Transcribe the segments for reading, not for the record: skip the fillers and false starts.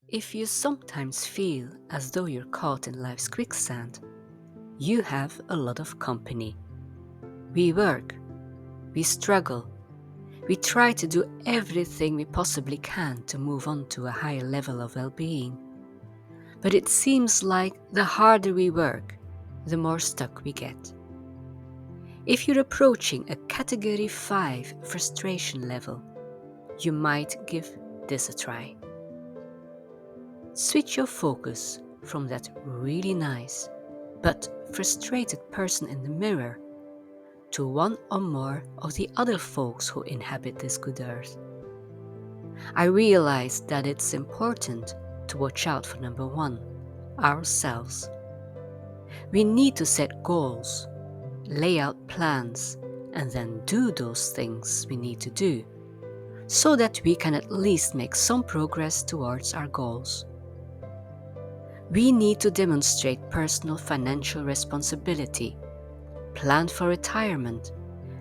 If you sometimes feel as though you're caught in life's quicksand, you have a lot of company. We work, we struggle, we try to do everything we possibly can to move on to a higher level of well-being. But it seems like the harder we work, the more stuck we get. If you're approaching a Category 5 frustration level, you might give this a try. Switch your focus from that really nice but frustrated person in the mirror to one or more of the other folks who inhabit this good earth. I realize that it's important to watch out for number one, ourselves. We need to set goals, lay out plans, and then do those things we need to do, so that we can at least make some progress towards our goals. We need to demonstrate personal financial responsibility, plan for retirement,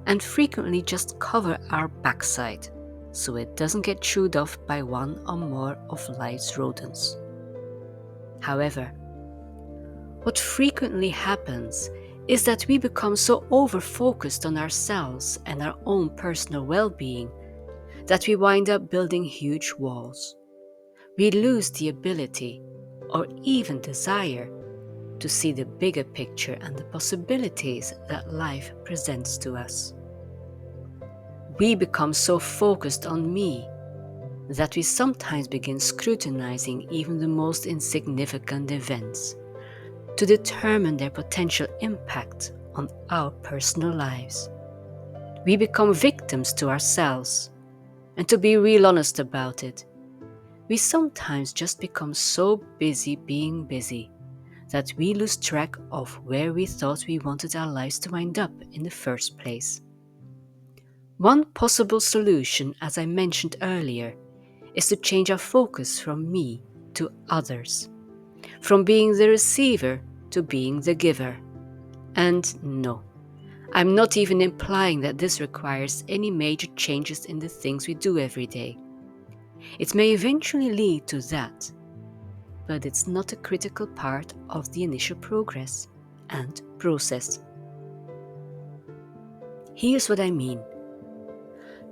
and frequently just cover our backside so it doesn't get chewed off by one or more of life's rodents. However, what frequently happens is that we become so over-focused on ourselves and our own personal well-being that we wind up building huge walls. We lose the ability, or even desire, to see the bigger picture and the possibilities that life presents to us. We become so focused on me that we sometimes begin scrutinizing even the most insignificant events to determine their potential impact on our personal lives. We become victims to ourselves, and to be real honest about it, we sometimes just become so busy being busy that we lose track of where we thought we wanted our lives to wind up in the first place. One possible solution, as I mentioned earlier, is to change our focus from me to others, from being the receiver to being the giver. And no, I'm not even implying that this requires any major changes in the things we do every day. It may eventually lead to that, but it's not a critical part of the initial progress and process. Here's what I mean.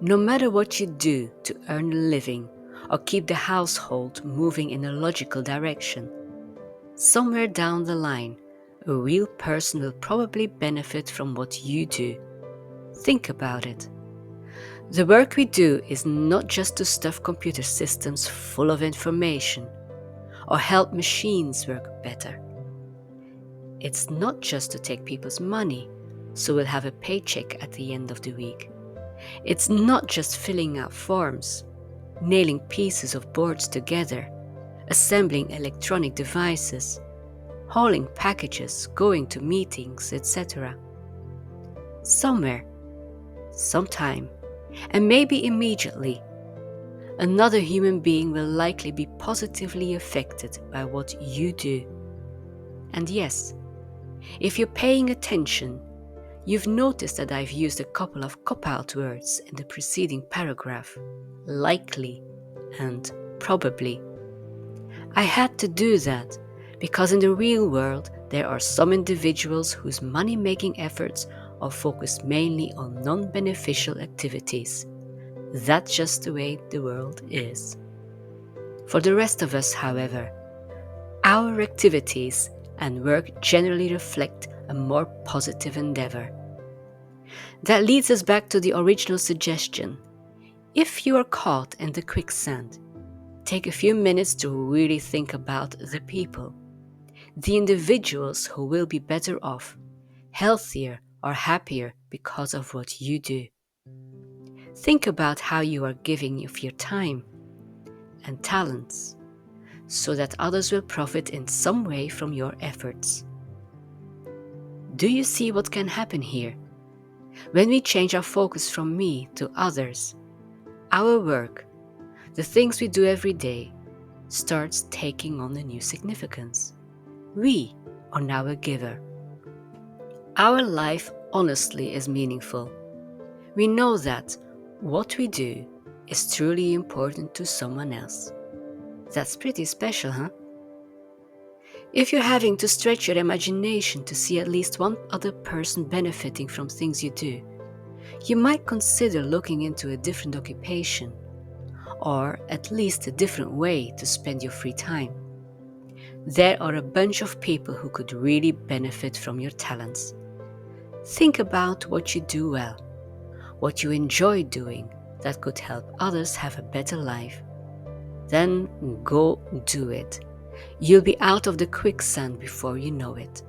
No matter what you do to earn a living or keep the household moving in a logical direction, somewhere down the line, a real person will probably benefit from what you do. Think about it. The work we do is not just to stuff computer systems full of information or help machines work better. It's not just to take people's money so we'll have a paycheck at the end of the week. It's not just filling out forms, nailing pieces of boards together, assembling electronic devices, hauling packages, going to meetings, etc. Somewhere, sometime, and maybe immediately, another human being will likely be positively affected by what you do. And yes, if you're paying attention, you've noticed that I've used a couple of cop-out words in the preceding paragraph, likely and probably. I had to do that because in the real world there are some individuals whose money-making efforts are focused mainly on non-beneficial activities. That's just the way the world is. For the rest of us, however, our activities and work generally reflect a more positive endeavor. That leads us back to the original suggestion. If you are caught in the quicksand, take a few minutes to really think about the people, the individuals who will be better off, healthier or happier because of what you do. Think about how you are giving of your time and talents so that others will profit in some way from your efforts. Do you see what can happen here? When we change our focus from me to others, our work, the things we do every day, starts taking on a new significance. We are now a giver. Our life honestly is meaningful. We know that what we do is truly important to someone else. That's pretty special, huh? If you're having to stretch your imagination to see at least one other person benefiting from things you do, you might consider looking into a different occupation, or at least a different way to spend your free time. There are a bunch of people who could really benefit from your talents. Think about what you do well, what you enjoy doing that could help others have a better life. Then go do it. You'll be out of the quicksand before you know it.